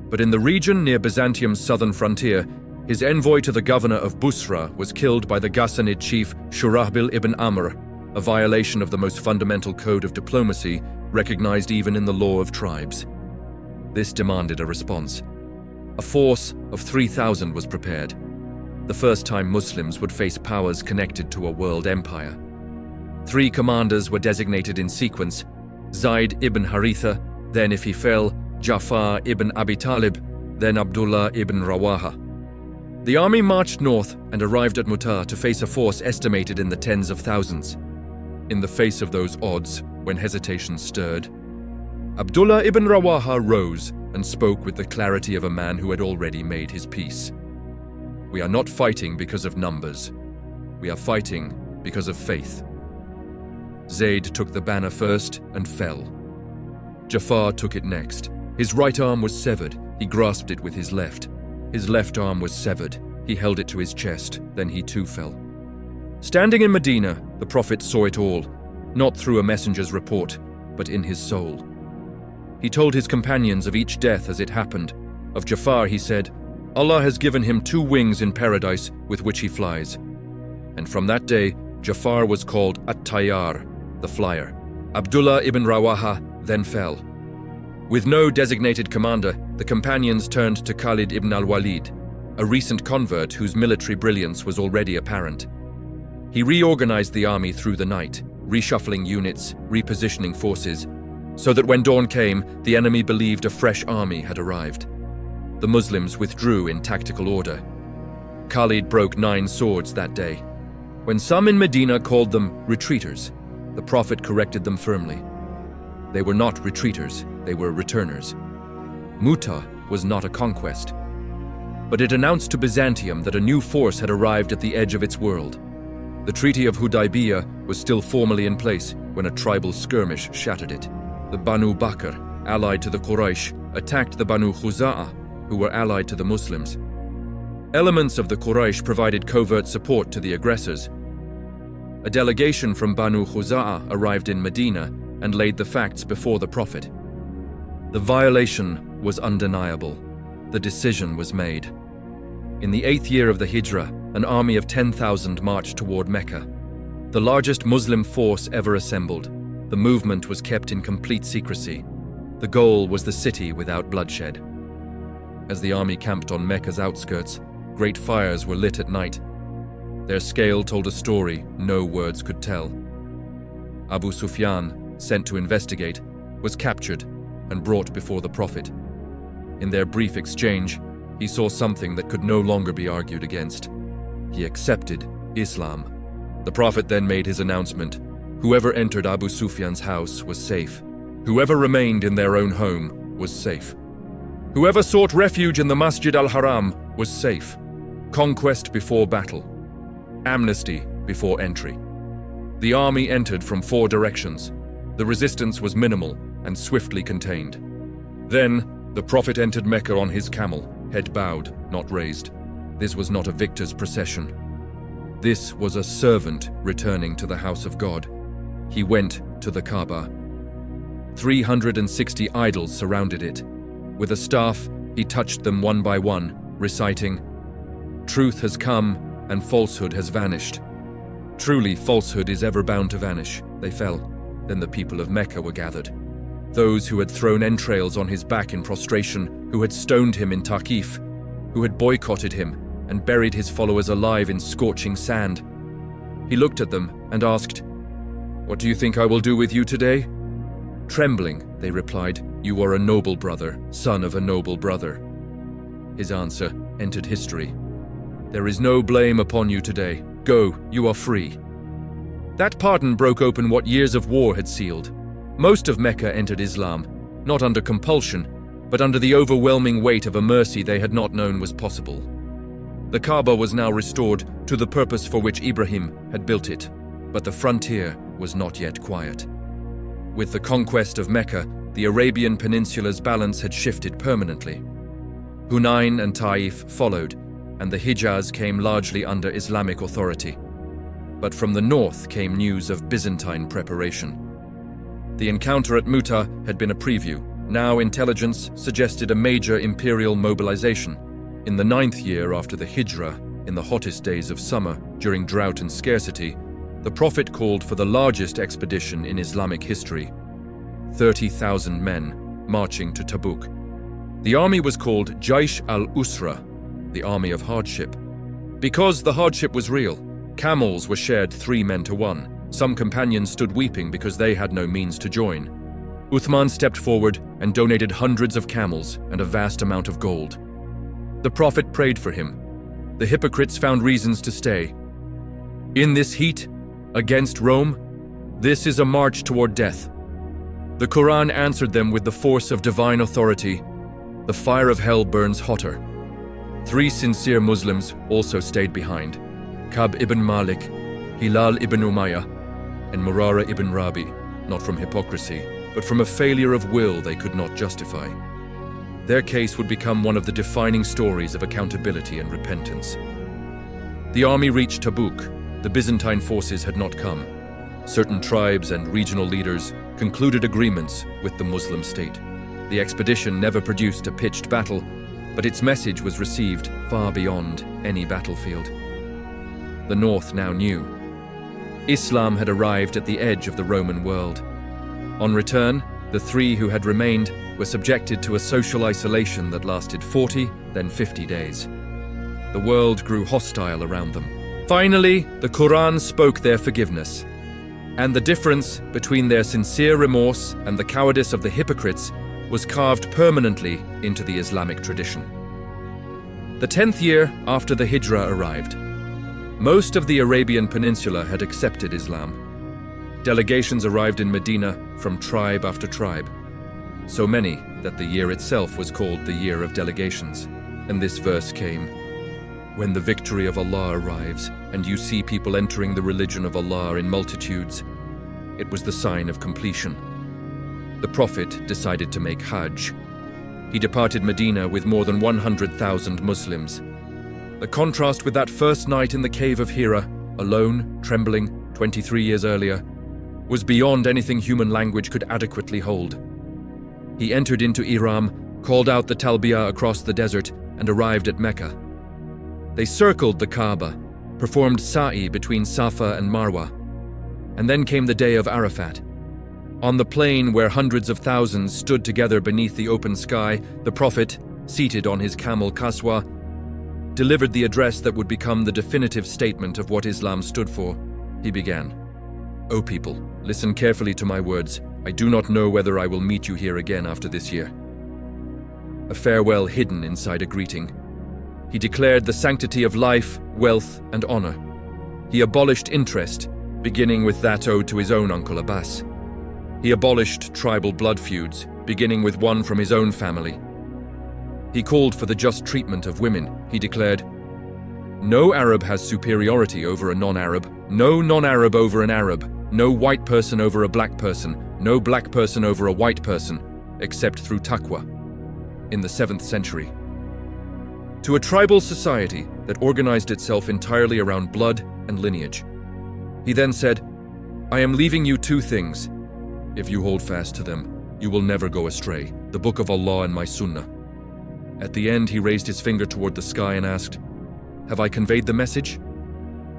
Speaker 1: But in the region near Byzantium's southern frontier, his envoy to the governor of Busra was killed by the Ghassanid chief Shurahbil ibn Amr, a violation of the most fundamental code of diplomacy recognized even in the law of tribes. This demanded a response. A force of 3,000 was prepared. The first time Muslims would face powers connected to a world empire. 3 commanders were designated in sequence: Zayd ibn Haritha, Then if he fell, Ja'far ibn Abi Talib, then Abdullah ibn Rawaha. The army marched north and arrived at Mu'tah to face a force estimated in the tens of thousands. In the face of those odds, when hesitation stirred, Abdullah ibn Rawaha rose and spoke with the clarity of a man who had already made his peace. We are not fighting because of numbers. We are fighting because of faith. Zayd took the banner first and fell. Ja'far took it next. His right arm was severed. He grasped it with his left. His left arm was severed. He held it to his chest. Then he too fell. Standing in Medina, the Prophet saw it all, not through a messenger's report, but in his soul. He told his companions of each death as it happened. Of Ja'far he said, Allah has given him 2 wings in paradise with which he flies. And from that day, Ja'far was called At-Tayyar, the flyer. Abdullah ibn Rawaha then fell. With no designated commander, the companions turned to Khalid ibn al-Walid, a recent convert whose military brilliance was already apparent. He reorganized the army through the night, reshuffling units, repositioning forces, so that when dawn came, the enemy believed a fresh army had arrived. The Muslims withdrew in tactical order. Khalid broke 9 swords that day. When some in Medina called them retreaters, the Prophet corrected them firmly. They were not retreaters, they were returners. Mu'tah was not a conquest, but it announced to Byzantium that a new force had arrived at the edge of its world. The Treaty of Hudaibiyah was still formally in place when a tribal skirmish shattered it. The Banu Bakr, allied to the Quraysh, attacked the Banu Khuza'ah, who were allied to the Muslims. Elements of the Quraysh provided covert support to the aggressors. A delegation from Banu Khuza'ah arrived in Medina and laid the facts before the Prophet. The violation was undeniable. The decision was made. In the 8th year of the Hijra, an army of 10,000 marched toward Mecca, the largest Muslim force ever assembled. The movement was kept in complete secrecy. The goal was the city without bloodshed. As the army camped on Mecca's outskirts, great fires were lit at night. Their scale told a story no words could tell. Abu Sufyan, sent to investigate, was captured and brought before the Prophet. In their brief exchange, he saw something that could no longer be argued against. He accepted Islam. The Prophet then made his announcement. Whoever entered Abu Sufyan's house was safe. Whoever remained in their own home was safe. Whoever sought refuge in the Masjid al-Haram was safe. Conquest before battle. Amnesty before entry. The army entered from 4 directions. The resistance was minimal and swiftly contained. Then, the Prophet entered Mecca on his camel, head bowed, not raised. This was not a victor's procession. This was a servant returning to the house of God. He went to the Kaaba. 360 idols surrounded it. With a staff, he touched them one by one, reciting, "Truth has come and falsehood has vanished." Truly, falsehood is ever bound to vanish. They fell. Then the people of Mecca were gathered. Those who had thrown entrails on his back in prostration, who had stoned him in Taqif, who had boycotted him and buried his followers alive in scorching sand. He looked at them and asked, "What do you think I will do with you today?" Trembling, they replied, "You are a noble brother, son of a noble brother." His answer entered history. "There is no blame upon you today. Go, you are free." That pardon broke open what years of war had sealed. Most of Mecca entered Islam, not under compulsion, but under the overwhelming weight of a mercy they had not known was possible. The Kaaba was now restored to the purpose for which Ibrahim had built it, but the frontier was not yet quiet. With the conquest of Mecca, the Arabian Peninsula's balance had shifted permanently. Hunain and Taif followed, and the Hijaz came largely under Islamic authority. But from the north came news of Byzantine preparation. The encounter at Mu'tah had been a preview. Now intelligence suggested a major imperial mobilization. In the 9th year after the Hijra, in the hottest days of summer, during drought and scarcity, the Prophet called for the largest expedition in Islamic history. 30,000 men marching to Tabuk. The army was called Jaish al-Usra, the army of hardship. Because the hardship was real, camels were shared 3 men to 1. Some companions stood weeping because they had no means to join. Uthman stepped forward and donated hundreds of camels and a vast amount of gold. The Prophet prayed for him. The hypocrites found reasons to stay. In this heat, against Rome, this is a march toward death. The Quran answered them with the force of divine authority. The fire of hell burns hotter. 3 sincere Muslims also stayed behind: Ka'b ibn Malik, Hilal ibn Umayyah, and Murara ibn Rabi, not from hypocrisy, but from a failure of will they could not justify. Their case would become one of the defining stories of accountability and repentance. The army reached Tabuk. The Byzantine forces had not come. Certain tribes and regional leaders concluded agreements with the Muslim state. The expedition never produced a pitched battle, but its message was received far beyond any battlefield. The North now knew. Islam had arrived at the edge of the Roman world. On return, the 3 who had remained were subjected to a social isolation that lasted 40, then 50 days. The world grew hostile around them. Finally, the Quran spoke their forgiveness. And the difference between their sincere remorse and the cowardice of the hypocrites was carved permanently into the Islamic tradition. The 10th year after the Hijra arrived, most of the Arabian Peninsula had accepted Islam. Delegations arrived in Medina from tribe after tribe, so many that the year itself was called the Year of Delegations. And this verse came: when the victory of Allah arrives and you see people entering the religion of Allah in multitudes, it was the sign of completion. The Prophet decided to make Hajj. He departed Medina with more than 100,000 Muslims. The contrast with that first night in the cave of Hira, alone, trembling, 23 years earlier, was beyond anything human language could adequately hold. He entered into Ihram, called out the Talbiyah across the desert, and arrived at Mecca. They circled the Kaaba, performed sa'i between Safa and Marwa, and then came the day of Arafat. On the plain where hundreds of thousands stood together beneath the open sky, the Prophet, seated on his camel Qaswa, delivered the address that would become the definitive statement of what Islam stood for. He began, "O people, listen carefully to my words. I do not know whether I will meet you here again after this year." A farewell hidden inside a greeting. He declared the sanctity of life, wealth, and honor. He abolished interest, beginning with that owed to his own uncle Abbas. He abolished tribal blood feuds, beginning with one from his own family. He called for the just treatment of women. He declared, "No Arab has superiority over a non-Arab, no non-Arab over an Arab, no white person over a black person, no black person over a white person, except through taqwa," in the 7th century. To a tribal society that organized itself entirely around blood and lineage. He then said, "I am leaving you 2 things. If you hold fast to them, you will never go astray, the Book of Allah and my Sunnah." At the end, he raised his finger toward the sky and asked, "Have I conveyed the message?"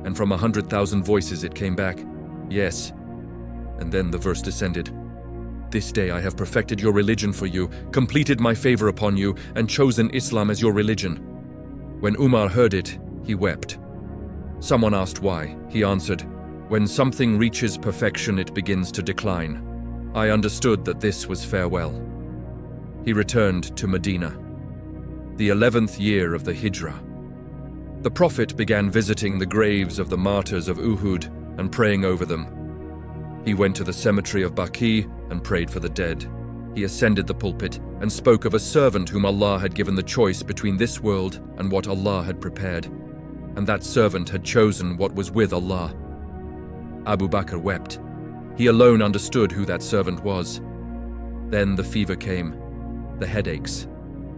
Speaker 1: And from 100,000 voices it came back, "Yes." And then the verse descended, "This day I have perfected your religion for you, completed my favor upon you, and chosen Islam as your religion." When Umar heard it, he wept. Someone asked why. He answered, "When something reaches perfection, it begins to decline. I understood that this was farewell." He returned to Medina. The 11th year of the Hijra. The Prophet began visiting the graves of the martyrs of Uhud and praying over them. He went to the cemetery of Baqi and prayed for the dead. He ascended the pulpit and spoke of a servant whom Allah had given the choice between this world and what Allah had prepared, and that servant had chosen what was with Allah. Abu Bakr wept. He alone understood who that servant was. Then the fever came, the headaches,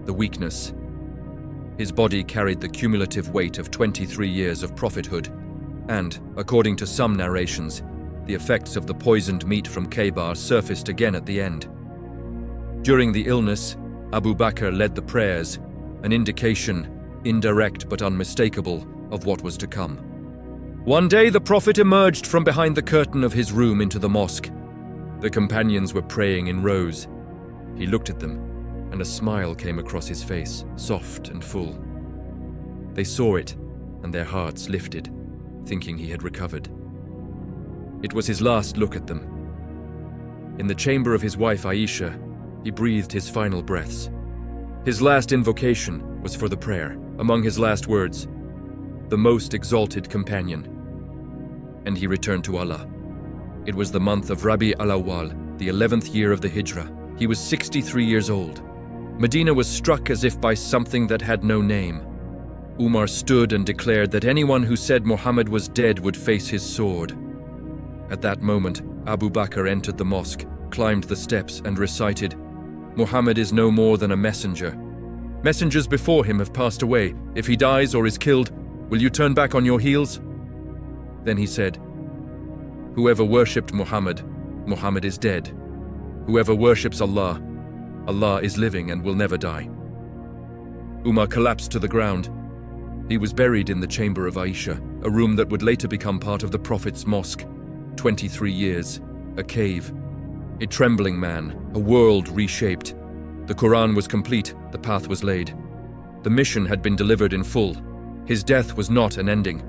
Speaker 1: the weakness. His body carried the cumulative weight of 23 years of prophethood, and, according to some narrations, the effects of the poisoned meat from Khaybar surfaced again at the end. During the illness, Abu Bakr led the prayers, an indication, indirect but unmistakable, of what was to come. One day the Prophet emerged from behind the curtain of his room into the mosque. The companions were praying in rows. He looked at them, and a smile came across his face, soft and full. They saw it, and their hearts lifted, thinking he had recovered. It was his last look at them. In the chamber of his wife Aisha, he breathed his final breaths. His last invocation was for the prayer. Among his last words, "The most exalted companion." And he returned to Allah. It was the month of Rabi al-Awwal, the 11th year of the Hijra. He was 63 years old. Medina was struck as if by something that had no name. Umar stood and declared that anyone who said Muhammad was dead would face his sword. At that moment, Abu Bakr entered the mosque, climbed the steps and recited, "Muhammad is no more than a messenger. Messengers before him have passed away. If he dies or is killed, will you turn back on your heels?" Then he said, "Whoever worshipped Muhammad, Muhammad is dead. Whoever worships Allah, Allah is living and will never die." Umar collapsed to the ground. He was buried in the chamber of Aisha, a room that would later become part of the Prophet's mosque. 23 years, a cave, a trembling man, a world reshaped. The Quran was complete, the path was laid. The mission had been delivered in full. His death was not an ending.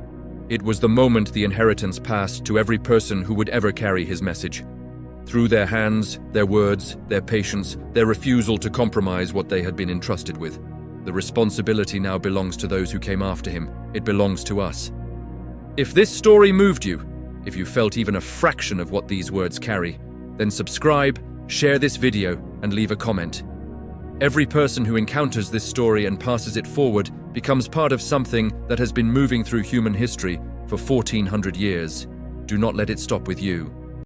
Speaker 1: It was the moment the inheritance passed to every person who would ever carry his message. Through their hands, their words, their patience, their refusal to compromise what they had been entrusted with. The responsibility now belongs to those who came after him. It belongs to us. If this story moved you, if you felt even a fraction of what these words carry, then subscribe, share this video, and leave a comment. Every person who encounters this story and passes it forward becomes part of something that has been moving through human history for 1400 years. Do not let it stop with you.